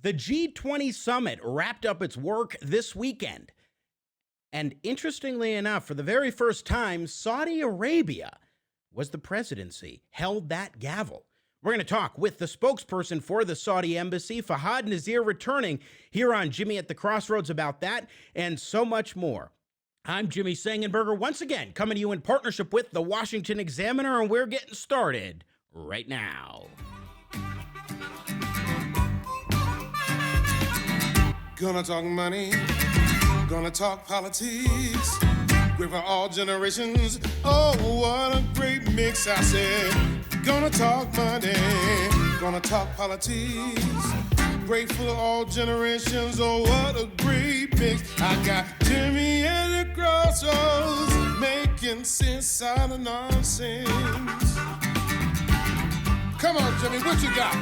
The G20 summit wrapped up its work this weekend. And interestingly enough, for the very first time, Saudi Arabia was the presidency, held that gavel. We're going to talk with the spokesperson for the Saudi Embassy, Fahad Nazer, returning here on Jimmy at the Crossroads about that and so much more. I'm Jimmy Sengenberger, once again coming to you in partnership with the Washington Examiner, and we're getting started right now. Gonna talk money, gonna talk politics, great for all generations. Oh, what a great mix, I said. Gonna talk money, gonna talk politics, great for all generations. Oh, what a great mix. I got Jimmy at the crossroads, making sense out of nonsense. Come on, Jimmy, what you got?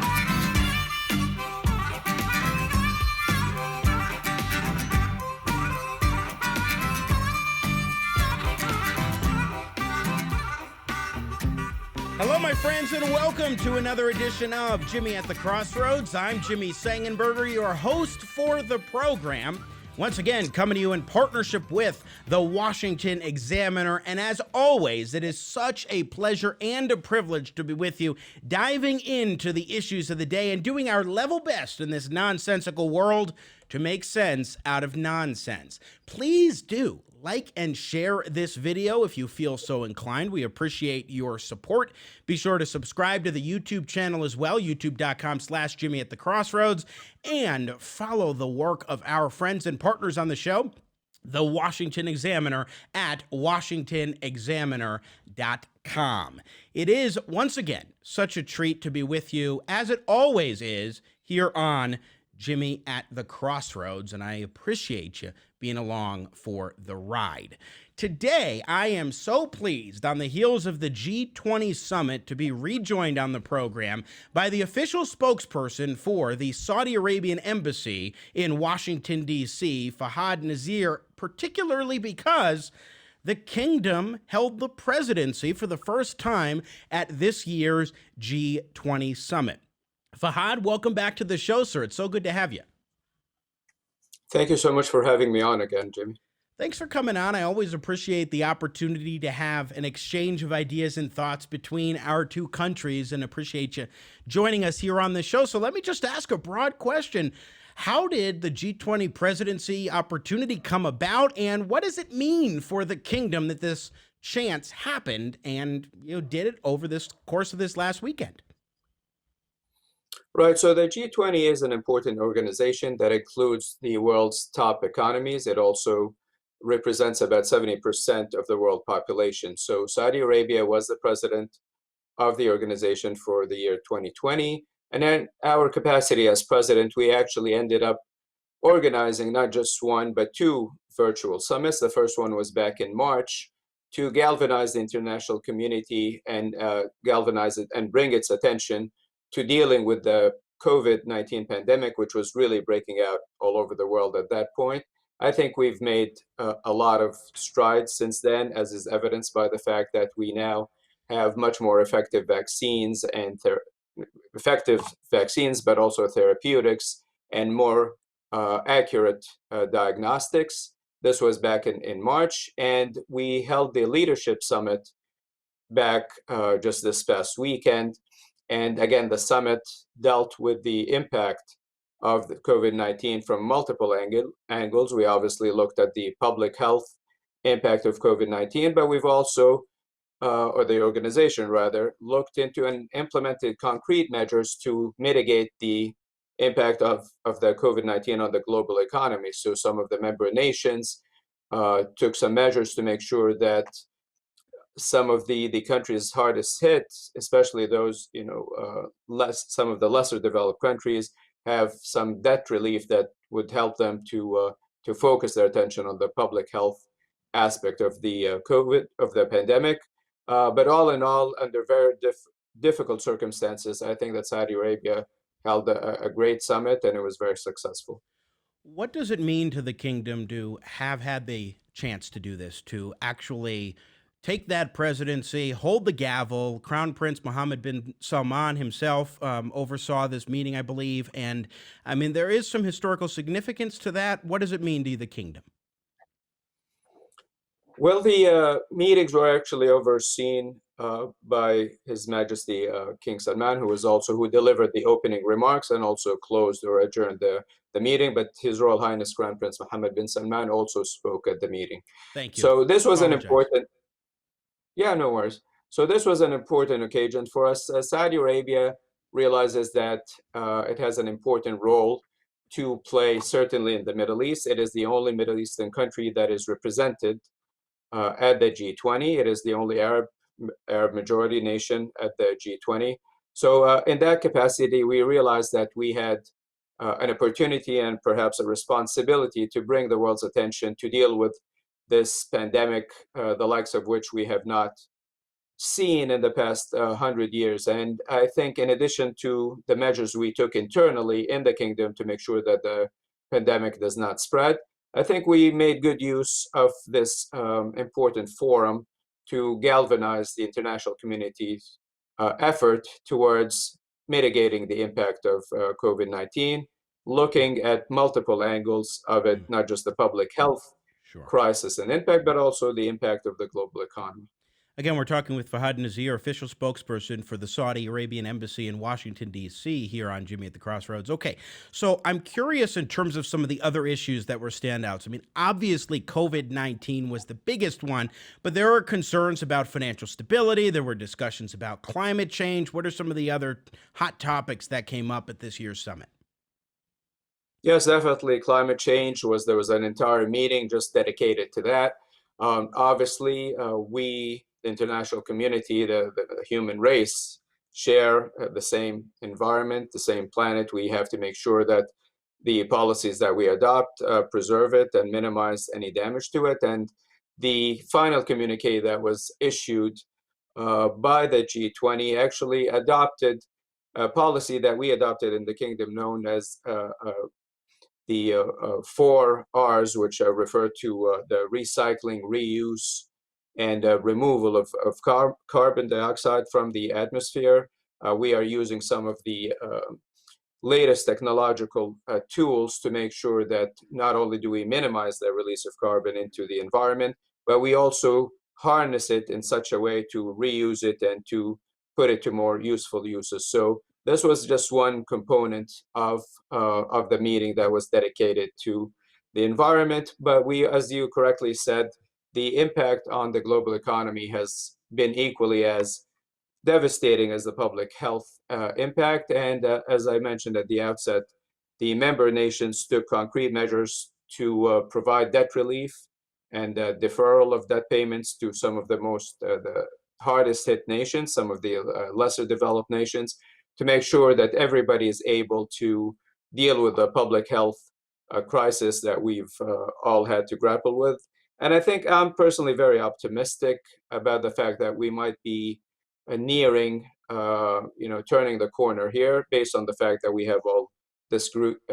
Hello, my friends, and welcome to another edition of Jimmy at the Crossroads. I'm Jimmy Sengenberger, your host for the program. Once again, coming to you in partnership with the Washington Examiner. And as always, it is such a pleasure and a privilege to be with you, diving into the issues of the day and doing our level best in this nonsensical world to make sense out of nonsense. Please do like and share this video if you feel so inclined. We appreciate your support. Be sure to subscribe to the YouTube channel as well, youtube.com/Jimmy at the Crossroads, and follow the work of our friends and partners on the show, the Washington Examiner, at washingtonexaminer.com. It is, once again, such a treat to be with you, as it always is, here on Jimmy at the Crossroads, and I appreciate you being along for the ride. Today, I am so pleased, on the heels of the G20 summit, to be rejoined on the program by the official spokesperson for the Saudi Arabian Embassy in Washington, D.C., Fahad Nazer, particularly because the kingdom held the presidency for the first time at this year's G20 summit. Fahad, welcome back to the show, sir. It's so good to have you. Thank you so much for having me on again, Jimmy. Thanks for coming on. I always appreciate the opportunity to have an exchange of ideas and thoughts between our two countries, and appreciate you joining us here on the show. So let me just ask a broad question. How did the G20 presidency opportunity come about, and what does it mean for the kingdom that this chance happened and did it over this course of this last weekend? Right, so the G20 is an important organization that includes the world's top economies. It also represents about 70% of the world population. So Saudi Arabia was the president of the organization for the year 2020. And in our capacity as president, we actually ended up organizing not just one, but two virtual summits. The first one was back in March to galvanize the international community and galvanize it and bring its attention to dealing with the COVID-19 pandemic, which was really breaking out all over the world at that point. I think we've made a lot of strides since then, as is evidenced by the fact that we now have much more effective vaccines and but also therapeutics and more accurate diagnostics. This was back in March, and we held the leadership summit back just this past weekend. And again, the summit dealt with the impact of the COVID-19 from multiple angles. We obviously looked at the public health impact of COVID-19, but we've also, or the organization rather, looked into and implemented concrete measures to mitigate the impact of the COVID-19 on the global economy. So some of the member nations took some measures to make sure that some of the countries hardest hit, especially those, some of the lesser developed countries, have some debt relief that would help them to focus their attention on the public health aspect of the pandemic. But all in all, under very difficult circumstances, I think that Saudi Arabia held a great summit, and it was very successful. What does it mean to the kingdom to have had the chance to do this, to actually take that presidency, hold the gavel. Crown Prince Mohammed bin Salman himself oversaw this meeting, I believe. And I mean, there is some historical significance to that. What does it mean to the kingdom? Well, the meetings were actually overseen by His Majesty King Salman, who delivered the opening remarks and also closed or adjourned the meeting. But His Royal Highness Crown Prince Mohammed bin Salman also spoke at the meeting. Thank you. So this was an Apologize. important, yeah, no worries. So this was an important occasion for us. Saudi Arabia realizes that it has an important role to play, certainly in the Middle East. It is the only Middle Eastern country that is represented at the G20. It is the only Arab majority nation at the G20. So in that capacity, we realized that we had an opportunity and perhaps a responsibility to bring the world's attention to deal with this pandemic, the likes of which we have not seen in the past 100 years. And I think in addition to the measures we took internally in the kingdom to make sure that the pandemic does not spread, I think we made good use of this important forum to galvanize the international community's effort towards mitigating the impact of COVID-19, looking at multiple angles of it, not just the public health Sure. crisis and impact, but also the impact of the global economy. Again, we're talking with Fahad Nazer, official spokesperson for the Saudi Arabian Embassy in Washington, D.C., here on Jimmy at the Crossroads. Okay, so I'm curious in terms of some of the other issues that were standouts. I mean, obviously, COVID-19 was the biggest one, but there are concerns about financial stability. There were discussions about climate change. What are some of the other hot topics that came up at this year's summit? Yes, definitely. Climate change there was an entire meeting just dedicated to that. Obviously, we, the international community, the human race, share the same environment, the same planet. We have to make sure that the policies that we adopt preserve it and minimize any damage to it. And the final communique that was issued by the G20 actually adopted a policy that we adopted in the kingdom known as the 4 Rs, which refer to the recycling, reuse, and removal of carbon dioxide from the atmosphere. We are using some of the latest technological tools to make sure that not only do we minimize the release of carbon into the environment, but we also harness it in such a way to reuse it and to put it to more useful uses. So this was just one component of the meeting that was dedicated to the environment. But we, as you correctly said, the impact on the global economy has been equally as devastating as the public health impact. And as I mentioned at the outset, the member nations took concrete measures to provide debt relief and deferral of debt payments to some of the hardest hit nations, some of the lesser developed nations, to make sure that everybody is able to deal with the public health crisis that we've all had to grapple with. And I think I'm personally very optimistic about the fact that we might be nearing, turning the corner here based on the fact that we have all this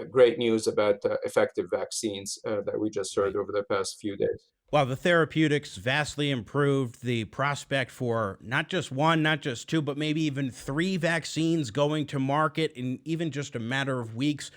great news about effective vaccines that we just heard over the past few days. While the therapeutics vastly improved, the prospect for not just one, not just two, but maybe even 3 vaccines going to market in even just a matter of weeks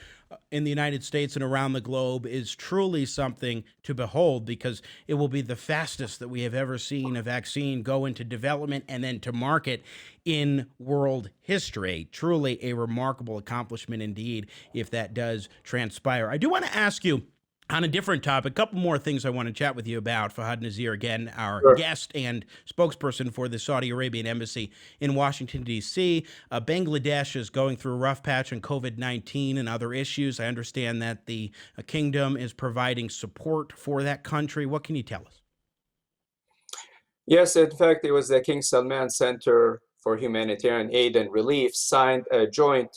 in the United States and around the globe is truly something to behold, because it will be the fastest that we have ever seen a vaccine go into development and then to market in world history. Truly a remarkable accomplishment indeed, if that does transpire. I do want to ask you, on a different topic, a couple more things I want to chat with you about. Fahad Nazer, again, our guest and spokesperson for the Saudi Arabian Embassy in Washington, D.C. Bangladesh is going through a rough patch on COVID-19 and other issues. I understand that the kingdom is providing support for that country. What can you tell us? Yes, in fact, it was the King Salman Center for Humanitarian Aid and Relief signed a joint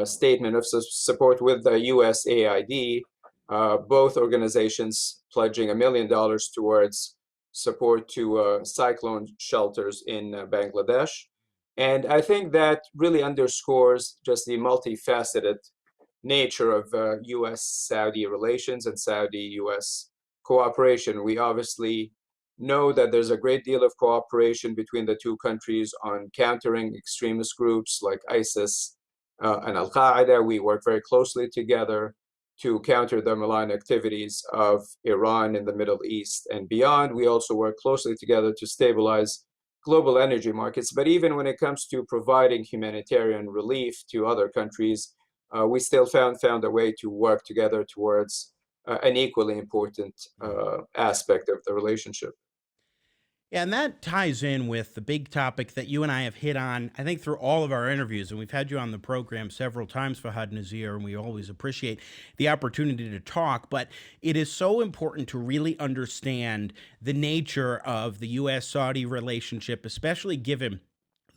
statement of support with the U.S AID. Both organizations pledging $1 million towards support to cyclone shelters in Bangladesh. And I think that really underscores just the multifaceted nature of U.S Saudi relations and Saudi U.S cooperation. We obviously know that there's a great deal of cooperation between the two countries on countering extremist groups like ISIS and Al-Qaeda. We work very closely together to counter the malign activities of Iran in the Middle East and beyond. We also work closely together to stabilize global energy markets. But even when it comes to providing humanitarian relief to other countries, we still found a way to work together towards an equally important aspect of the relationship. Yeah, and that ties in with the big topic that you and I have hit on, I think, through all of our interviews. And we've had you on the program several times, Fahad Nazer, and we always appreciate the opportunity to talk. But it is so important to really understand the nature of the U.S. Saudi relationship, especially given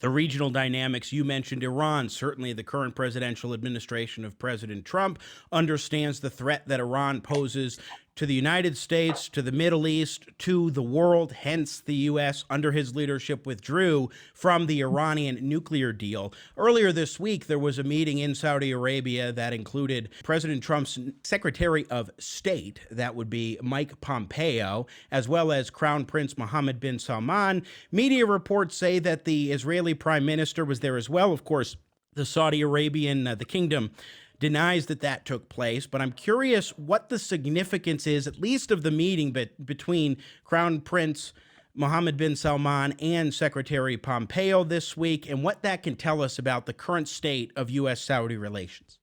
the regional dynamics. You mentioned Iran. Certainly, the current presidential administration of President Trump understands the threat that Iran poses to the United States, to the Middle East, to the world. Hence, the U.S., under his leadership, withdrew from the Iranian nuclear deal. Earlier this week, there was a meeting in Saudi Arabia that included President Trump's Secretary of State, that would be Mike Pompeo, as well as Crown Prince Mohammed bin Salman. Media reports say that the Israeli Prime Minister was there as well. Of course, the Saudi Arabian, the kingdom, denies that that took place, but I'm curious what the significance is, at least of the meeting between Crown Prince Mohammed bin Salman and Secretary Pompeo this week, and what that can tell us about the current state of U.S.-Saudi relations.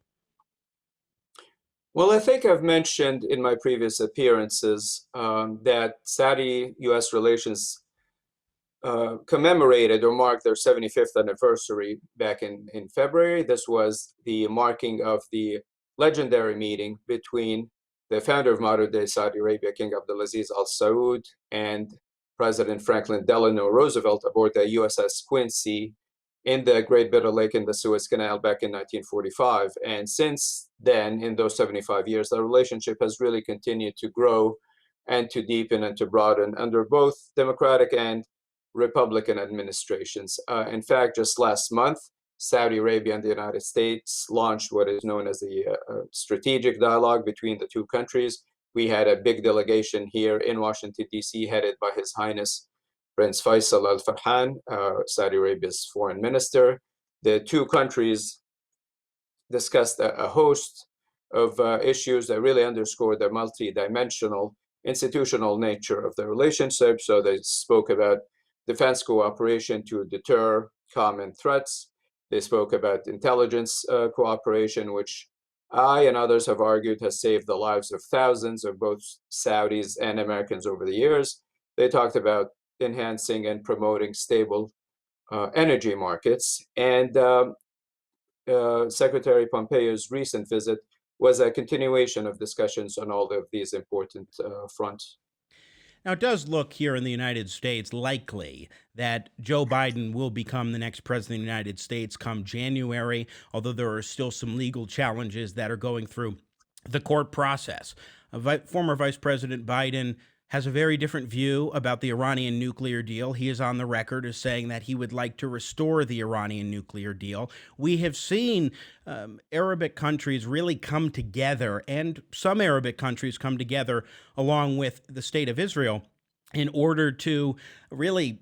Well, I think I've mentioned in my previous appearances that Saudi-U.S. relations commemorated or marked their 75th anniversary back in February. This was the marking of the legendary meeting between the founder of modern-day Saudi Arabia, King Abdulaziz Al Saud, and President Franklin Delano Roosevelt aboard the USS Quincy in the Great Bitter Lake in the Suez Canal back in 1945. And since then, in those 75 years, the relationship has really continued to grow and to deepen and to broaden under both Democratic and Republican administrations. In fact, just last month, Saudi Arabia and the United States launched what is known as the strategic dialogue between the two countries. We had a big delegation here in Washington, D.C., headed by His Highness Prince Faisal Al Farhan, Saudi Arabia's foreign minister. The two countries discussed a host of issues that really underscore the multi-dimensional institutional nature of the relationship. So they spoke about defense cooperation to deter common threats. They spoke about intelligence cooperation, which I and others have argued has saved the lives of thousands of both Saudis and Americans over the years. They talked about enhancing and promoting stable energy markets. And Secretary Pompeo's recent visit was a continuation of discussions on all of these important fronts. Now, it does look here in the United States likely that Joe Biden will become the next president of the United States come January, although there are still some legal challenges that are going through the court process. Former Vice President Biden has a very different view about the Iranian nuclear deal. He is on the record as saying that he would like to restore the Iranian nuclear deal. We have seen Arabic countries really come together, and some Arabic countries come together along with the state of Israel in order to really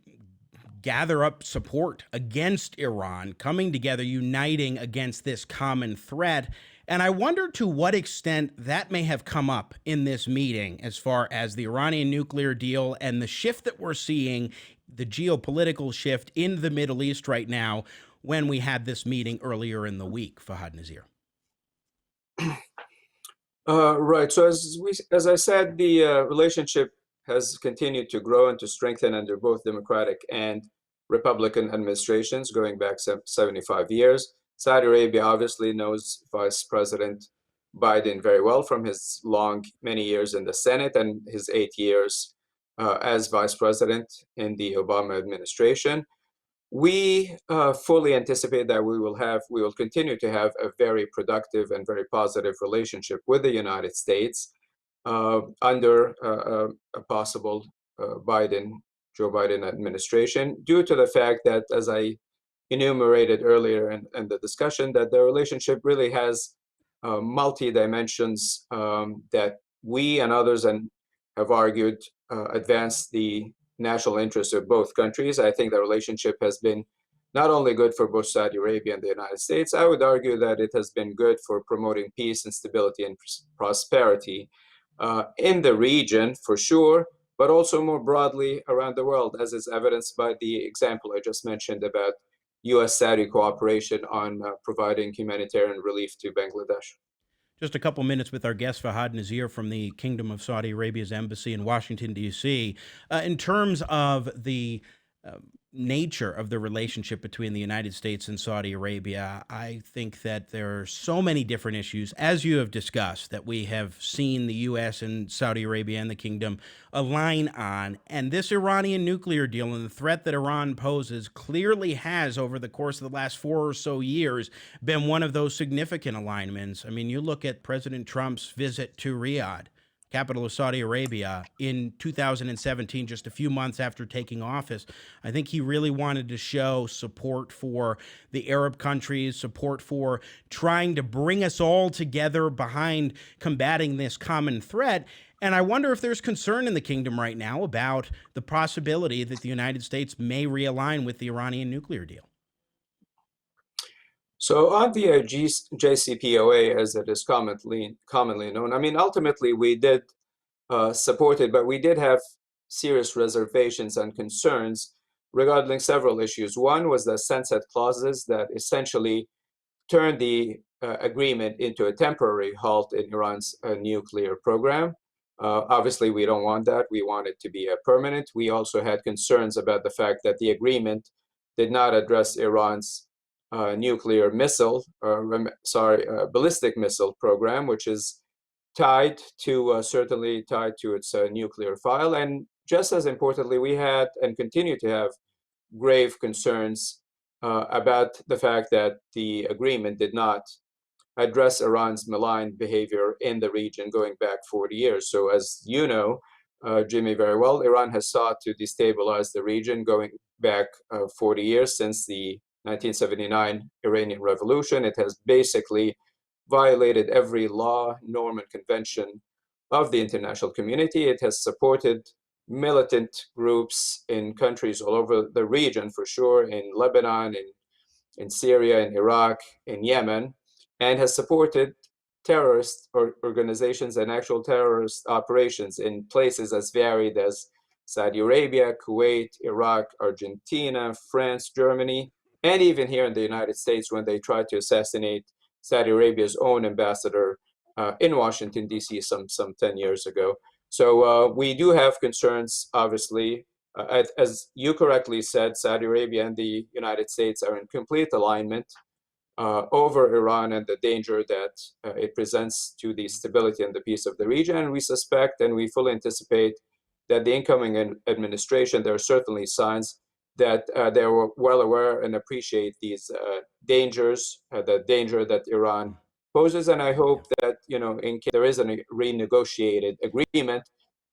gather up support against Iran, coming together, uniting against this common threat. And I wonder to what extent that may have come up in this meeting as far as the Iranian nuclear deal and the shift that we're seeing, the geopolitical shift in the Middle East right now, when we had this meeting earlier in the week, Fahad Nazer. Right. So as I said, the relationship has continued to grow and to strengthen under both Democratic and Republican administrations going back 75 years. Saudi Arabia obviously knows Vice President Biden very well from his many years in the Senate and his 8 years as Vice President in the Obama administration. We fully anticipate that we will continue to have a very productive and very positive relationship with the United States under a possible Joe Biden administration, due to the fact that, as I enumerated earlier in the discussion, that the relationship really has multi-dimensions that we and others have argued advance the national interests of both countries. I think the relationship has been not only good for both Saudi Arabia and the United States, I would argue that it has been good for promoting peace and stability and prosperity in the region, for sure, but also more broadly around the world, as is evidenced by the example I just mentioned about U.S. Saudi cooperation on providing humanitarian relief to Bangladesh. Just a couple minutes with our guest, Fahad Nazer from the Kingdom of Saudi Arabia's embassy in Washington, D.C. In terms of the nature of the relationship between the United States and Saudi Arabia, I think that there are so many different issues, as you have discussed, that we have seen the U.S. and Saudi Arabia and the Kingdom align on. And this Iranian nuclear deal and the threat that Iran poses clearly has, over the course of the last 4 or so years, been one of those significant alignments. I mean, you look at President Trump's visit to Riyadh, capital of Saudi Arabia, in 2017, just a few months after taking office. I think he really wanted to show support for the Arab countries, support for trying to bring us all together behind combating this common threat. And I wonder if there's concern in the kingdom right now about the possibility that the United States may realign with the Iranian nuclear deal. So on the JCPOA, as it is commonly known, I mean, ultimately we did support it, but we did have serious reservations and concerns regarding several issues. One was the sunset clauses that essentially turned the agreement into a temporary halt in Iran's nuclear program. Obviously, we don't want that. We want it to be permanent. We also had concerns about the fact that the agreement did not address Iran's nuclear missile, ballistic missile program, which is tied to, certainly tied to its nuclear file. And just as importantly, we had and continue to have grave concerns about the fact that the agreement did not address Iran's malign behavior in the region going back 40 years. So as you know, Jimmy, very well, Iran has sought to destabilize the region going back 40 years since the 1979 Iranian Revolution. It has basically violated every law, norm, and convention of the international community. It has supported militant groups in countries all over the region, for sure, in Lebanon, in Syria, in Iraq, in Yemen, and has supported terrorist organizations and actual terrorist operations in places as varied as Saudi Arabia, Kuwait, Iraq, Argentina, France, Germany, and even here in the United States when they tried to assassinate Saudi Arabia's own ambassador in Washington, D.C. some 10 years ago. So we do have concerns, obviously. As you correctly said, Saudi Arabia and the United States are in complete alignment over Iran and the danger that it presents to the stability and the peace of the region. And we suspect and we fully anticipate that the incoming administration, there are certainly signs that they're well aware and appreciate these dangers, the danger that Iran poses. And I hope that, in case there is a renegotiated agreement,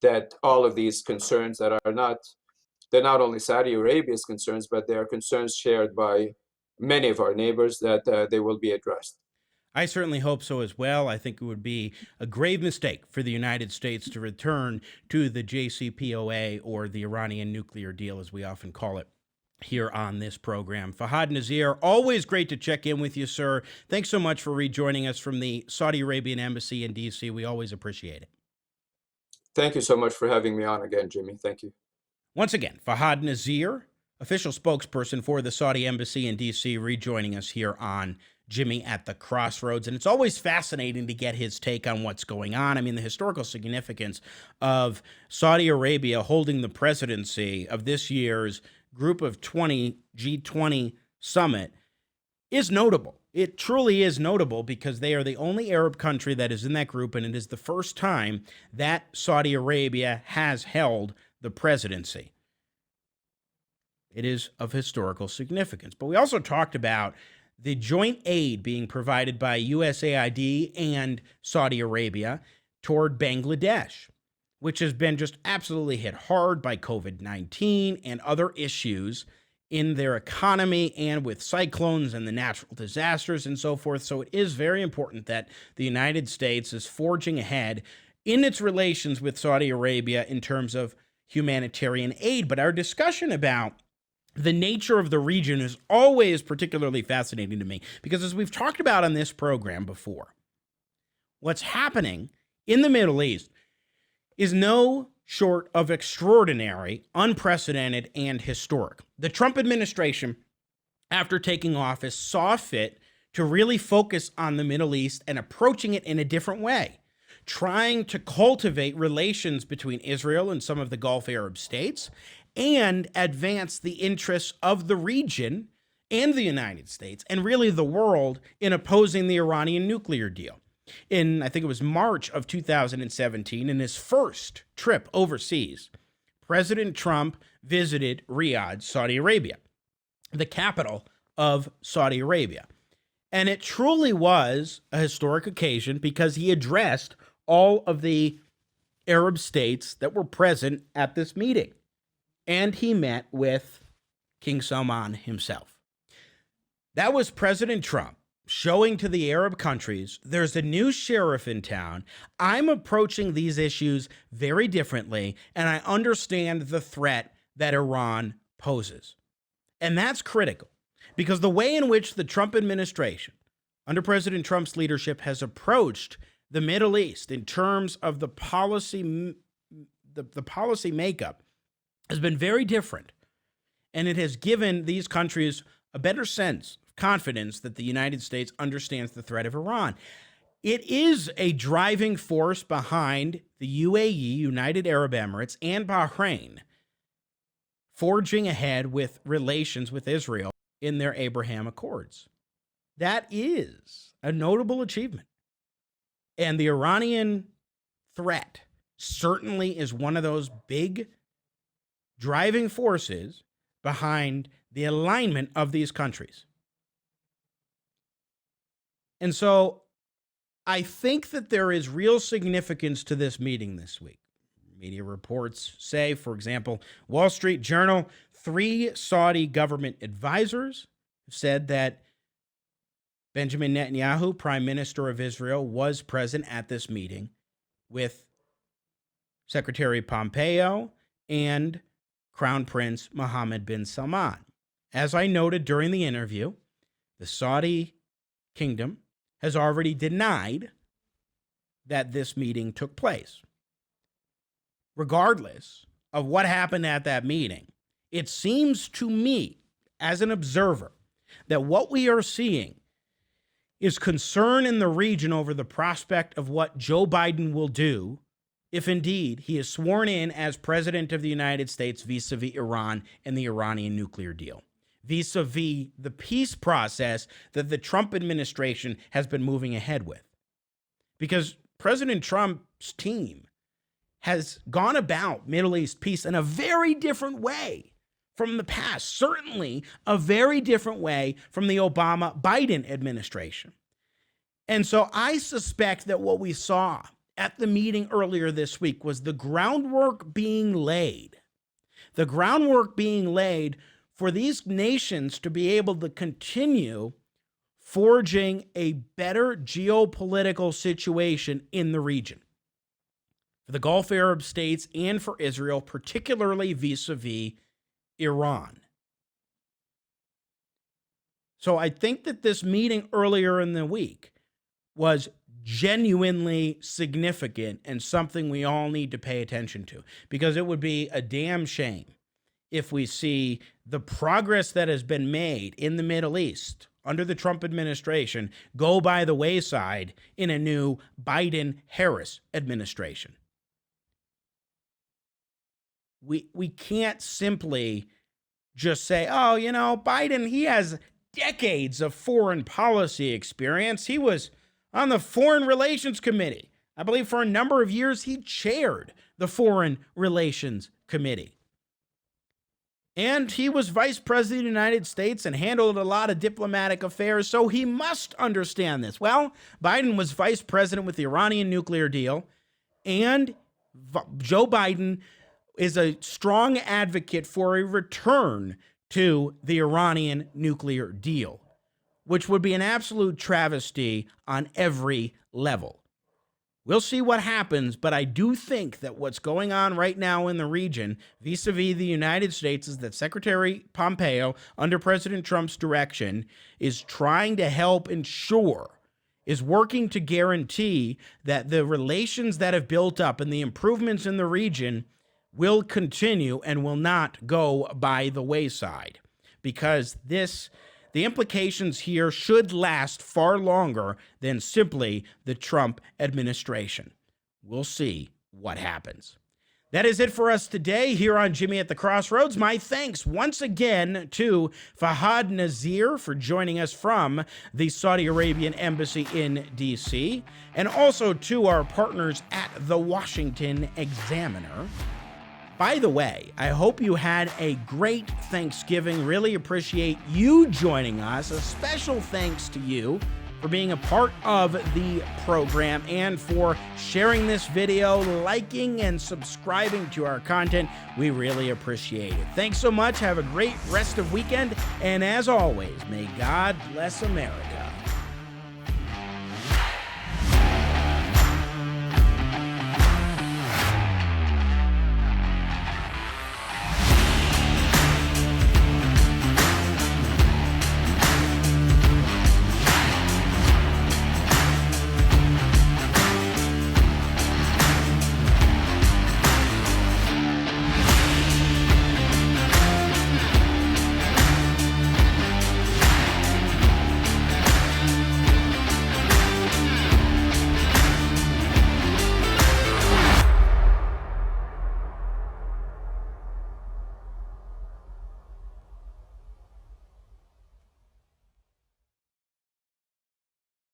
that all of these concerns that are they're not only Saudi Arabia's concerns, but they are concerns shared by many of our neighbors, that they will be addressed. I certainly hope so as well. I think it would be a grave mistake for the United States to return to the JCPOA, or the Iranian nuclear deal, as we often call it here on this program. Fahad Nazer, always great to check in with you, sir. Thanks so much for rejoining us from the Saudi Arabian Embassy in D.C. We always appreciate it. Thank you so much for having me on again, Jimmy. Thank you. Once again, Fahad Nazer, official spokesperson for the Saudi Embassy in D.C., rejoining us here on Jimmy at the Crossroads. And it's always fascinating to get his take on what's going on. I mean, the historical significance of Saudi Arabia holding the presidency of this year's Group of 20 G20 summit is notable. It truly is notable because they are the only Arab country that is in that group, and it is the first time that Saudi Arabia has held the presidency. It is of historical significance. But we also talked about the joint aid being provided by USAID and Saudi Arabia toward Bangladesh, which has been just absolutely hit hard by COVID-19 and other issues in their economy and with cyclones and the natural disasters and so forth. So it is very important that the United States is forging ahead in its relations with Saudi Arabia in terms of humanitarian aid. But our discussion about the nature of the region is always particularly fascinating to me because, as we've talked about on this program before, what's happening in the Middle East is no short of extraordinary, unprecedented, and historic. The Trump administration, after taking office, saw fit to really focus on the Middle East and approaching it in a different way, trying to cultivate relations between Israel and some of the Gulf Arab states and advance the interests of the region and the United States and really the world in opposing the Iranian nuclear deal. In, I think it was March of 2017, in his first trip overseas, President Trump visited Riyadh, Saudi Arabia, the capital of Saudi Arabia. And it truly was a historic occasion because he addressed all of the Arab states that were present at this meeting. And he met with King Salman himself. That was President Trump showing to the Arab countries, there's a new sheriff in town. I'm approaching these issues very differently, and I understand the threat that Iran poses. And that's critical because the way in which the Trump administration, under President Trump's leadership, has approached the Middle East in terms of the policy makeup has been very different. And it has given these countries a better sense of confidence that the United States understands the threat of Iran. It is a driving force behind the UAE, United Arab Emirates, and Bahrain forging ahead with relations with Israel in their Abraham Accords. That is a notable achievement. And the Iranian threat certainly is one of those big driving forces behind the alignment of these countries. And so I think that there is real significance to this meeting this week. Media reports say, for example, Wall Street Journal, 3 Saudi government advisors said that Benjamin Netanyahu, Prime Minister of Israel, was present at this meeting with Secretary Pompeo and Crown Prince Mohammed bin Salman. As I noted during the interview, the Saudi kingdom has already denied that this meeting took place. Regardless of what happened at that meeting, it seems to me, as an observer, that what we are seeing is concern in the region over the prospect of what Joe Biden will do if indeed he is sworn in as president of the United States vis-a-vis Iran and the Iranian nuclear deal, vis-a-vis the peace process that the Trump administration has been moving ahead with. Because President Trump's team has gone about Middle East peace in a very different way from the past, certainly a very different way from the Obama-Biden administration. And so I suspect that what we saw at the meeting earlier this week was the groundwork being laid. The groundwork being laid for these nations to be able to continue forging a better geopolitical situation in the region. For the Gulf Arab states and for Israel, particularly vis-a-vis Iran. So I think that this meeting earlier in the week was genuinely significant and something we all need to pay attention to, because it would be a damn shame if we see the progress that has been made in the Middle East under the Trump administration go by the wayside in a new Biden-Harris administration. We can't simply just say, oh, you know, Biden, he has decades of foreign policy experience. He was on the Foreign Relations Committee. I believe for a number of years he chaired the Foreign Relations Committee. And he was vice president of the United States and handled a lot of diplomatic affairs, so he must understand this. Well, Biden was vice president with the Iranian nuclear deal, and Joe Biden is a strong advocate for a return to the Iranian nuclear deal, which would be an absolute travesty on every level. We'll see what happens, but I do think that what's going on right now in the region vis-a-vis the United States is that Secretary Pompeo, under President Trump's direction, is trying to help ensure, is working to guarantee that the relations that have built up and the improvements in the region will continue and will not go by the wayside. Because the implications here should last far longer than simply the Trump administration. We'll see what happens. That is it for us today here on Jimmy at the Crossroads. My thanks once again to Fahad Nazer for joining us from the Saudi Arabian Embassy in D.C., and also to our partners at the Washington Examiner. By the way, I hope you had a great Thanksgiving. Really appreciate you joining us. A special thanks to you for being a part of the program and for sharing this video, liking and subscribing to our content. We really appreciate it. Thanks so much. Have a great rest of weekend. And as always, may God bless America.